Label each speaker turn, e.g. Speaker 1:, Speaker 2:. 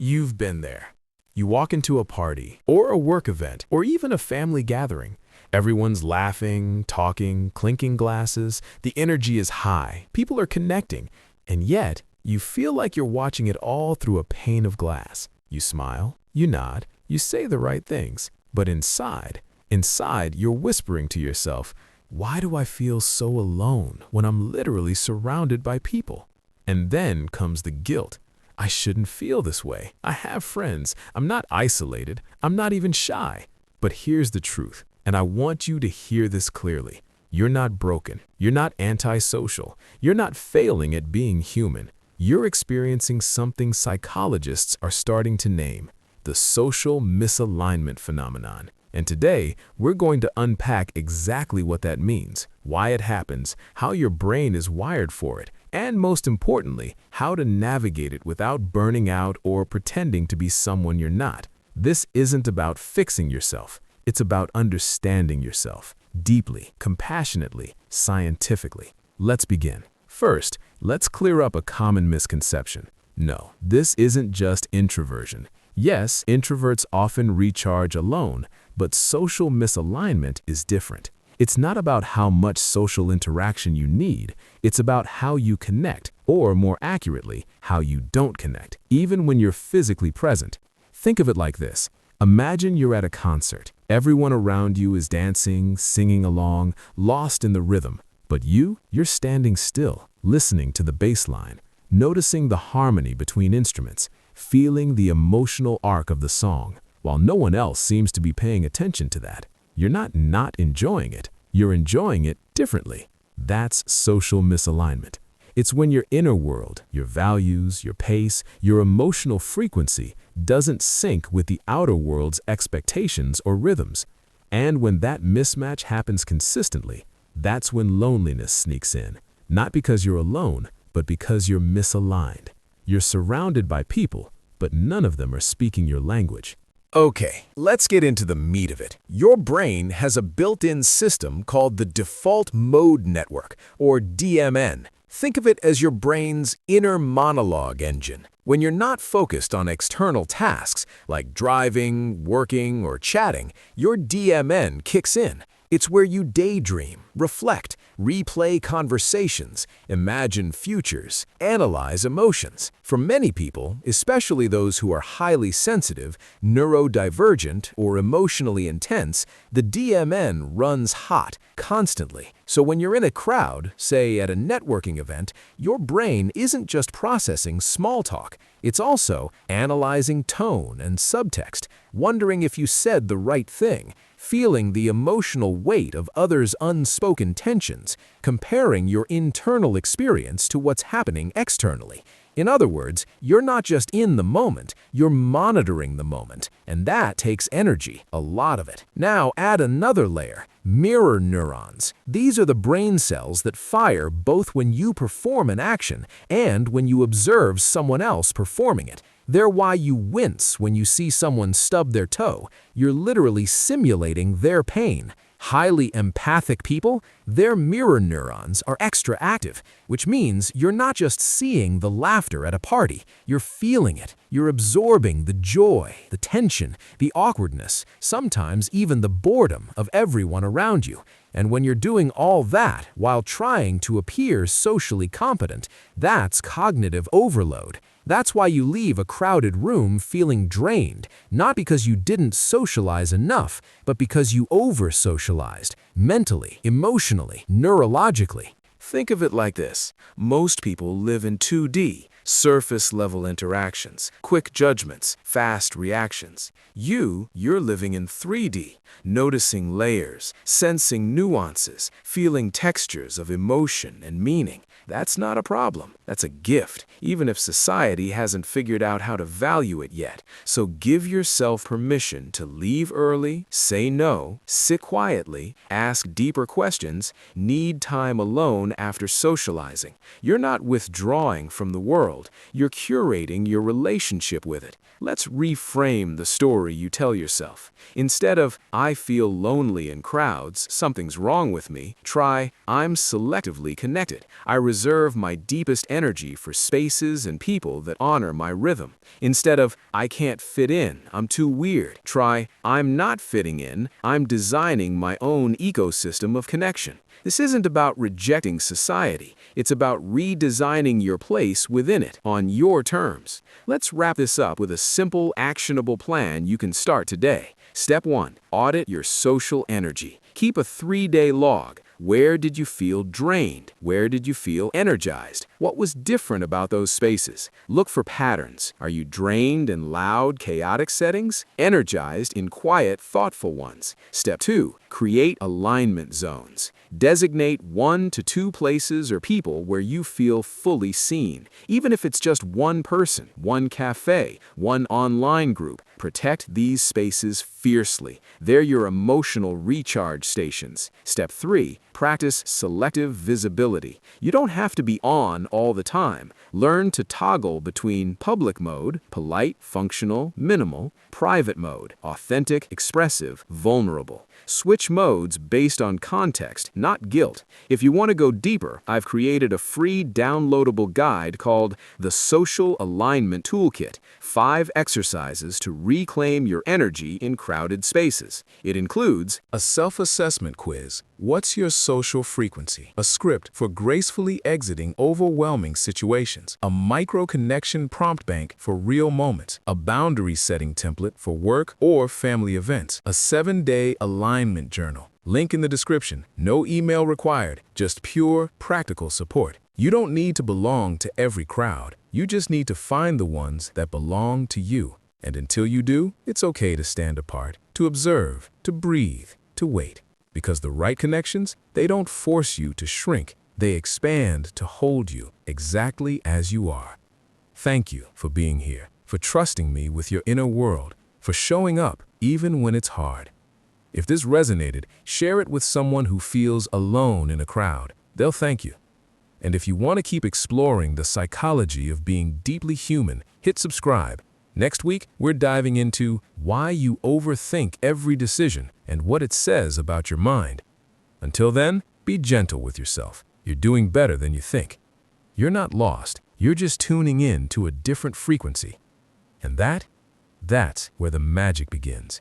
Speaker 1: You've been there. You walk into a party, or a work event, or even a family gathering. Everyone's laughing, talking, clinking glasses. The energy is high. People are connecting. And yet, you feel like you're watching it all through a pane of glass. You smile, you nod, you say the right things. But inside, you're whispering to yourself, why do I feel so alone when I'm literally surrounded by people? And then comes the guilt. I shouldn't feel this way. I have friends. I'm not isolated. I'm not even shy. But here's the truth, and I want you to hear this clearly. You're not broken. You're not antisocial. You're not failing at being human. You're experiencing something psychologists are starting to name, the social misalignment phenomenon. And today, we're going to unpack exactly what that means, why it happens, how your brain is wired for it, and most importantly, how to navigate it without burning out or pretending to be someone you're not. This isn't about fixing yourself. It's about understanding yourself deeply, compassionately, scientifically. Let's begin. First, let's clear up a common misconception. No, this isn't just introversion. Yes, introverts often recharge alone, but social misalignment is different. It's not about how much social interaction you need, it's about how you connect, or more accurately, how you don't connect, even when you're physically present. Think of it like this. Imagine you're at a concert. Everyone around you is dancing, singing along, lost in the rhythm. But you're standing still, listening to the bass line, noticing the harmony between instruments, feeling the emotional arc of the song, while no one else seems to be paying attention to that. You're not enjoying it. You're enjoying it differently. That's social misalignment. It's when your inner world, your values, your pace, your emotional frequency doesn't sync with the outer world's expectations or rhythms. And when that mismatch happens consistently, that's when loneliness sneaks in. Not because you're alone, but because you're misaligned. You're surrounded by people, but none of them are speaking your language.
Speaker 2: Okay, let's get into the meat of it. Your brain has a built-in system called the Default Mode Network, or DMN. Think of it as your brain's inner monologue engine. When you're not focused on external tasks, like driving, working, or chatting, your DMN kicks in. It's where you daydream, reflect, replay conversations, imagine futures, analyze emotions. For many people, especially those who are highly sensitive, neurodivergent, or emotionally intense, the DMN runs hot, constantly. So when you're in a crowd, say at a networking event, your brain isn't just processing small talk. It's also analyzing tone and subtext, wondering if you said the right thing, feeling the emotional weight of others' unspoken tensions, comparing your internal experience to what's happening externally. In other words, you're not just in the moment, you're monitoring the moment, and that takes energy, a lot of it. Now add another layer, mirror neurons. These are the brain cells that fire both when you perform an action and when you observe someone else performing it. They're why you wince when you see someone stub their toe. You're literally simulating their pain. Highly empathic people, their mirror neurons are extra active, which means you're not just seeing the laughter at a party, you're feeling it. You're absorbing the joy, the tension, the awkwardness, sometimes even the boredom of everyone around you. And when you're doing all that while trying to appear socially competent, that's cognitive overload. That's why you leave a crowded room feeling drained, not because you didn't socialize enough, but because you over-socialized, mentally, emotionally, neurologically.
Speaker 1: Think of it like this. Most people live in 2D, surface-level interactions, quick judgments, fast reactions. You're living in 3D, noticing layers, sensing nuances, feeling textures of emotion and meaning. That's not a problem. That's a gift, even if society hasn't figured out how to value it yet. So give yourself permission to leave early, say no, sit quietly, ask deeper questions, need time alone after socializing. You're not withdrawing from the world. You're curating your relationship with it. Let's reframe the story you tell yourself. Instead of, I feel lonely in crowds, something's wrong with me, try, I'm selectively connected. I
Speaker 2: reserve my deepest energy for spaces and people that honor my rhythm. Instead of, I can't fit in, I'm too weird, try, I'm not fitting in, I'm designing my own ecosystem of connection. This isn't about rejecting society. It's about redesigning your place within it on your terms. Let's wrap this up with a simple, actionable plan you can start today. Step 1. Audit your social energy. Keep a 3-day log. Where did you feel drained? Where did you feel energized? What was different about those spaces? Look for patterns. Are you drained in loud, chaotic settings? Energized in quiet, thoughtful ones? Step 2. Create alignment zones. Designate 1 to 2 places or people where you feel fully seen. Even if it's just one person, one cafe, one online group, protect these spaces fiercely. They're your emotional recharge stations. Step 3. Practice selective visibility. You don't have to be on all the time. Learn to toggle between public mode, polite, functional, minimal, private mode, authentic, expressive, vulnerable. Switch modes based on context, not guilt. If you want to go deeper, I've created a free downloadable guide called the Social Alignment Toolkit, 5 exercises to reclaim your energy in crowded spaces. It includes
Speaker 1: A self-assessment quiz. What's your social frequency? A script for gracefully exiting overwhelming situations. A micro-connection prompt bank for real moments. A boundary-setting template for work or family events. A 7-day alignment journal. Link in the description. No email required, just pure, practical support. You don't need to belong to every crowd. You just need to find the ones that belong to you. And until you do, it's okay to stand apart, to observe, to breathe, to wait. Because the right connections, they don't force you to shrink. They expand to hold you exactly as you are. Thank you for being here, for trusting me with your inner world, for showing up even when it's hard. If this resonated, share it with someone who feels alone in a crowd. They'll thank you. And if you want to keep exploring the psychology of being deeply human, hit subscribe. Next week, we're diving into why you overthink every decision and what it says about your mind. Until then, be gentle with yourself. You're doing better than you think. You're not lost. You're just tuning in to a different frequency. And that's where the magic begins.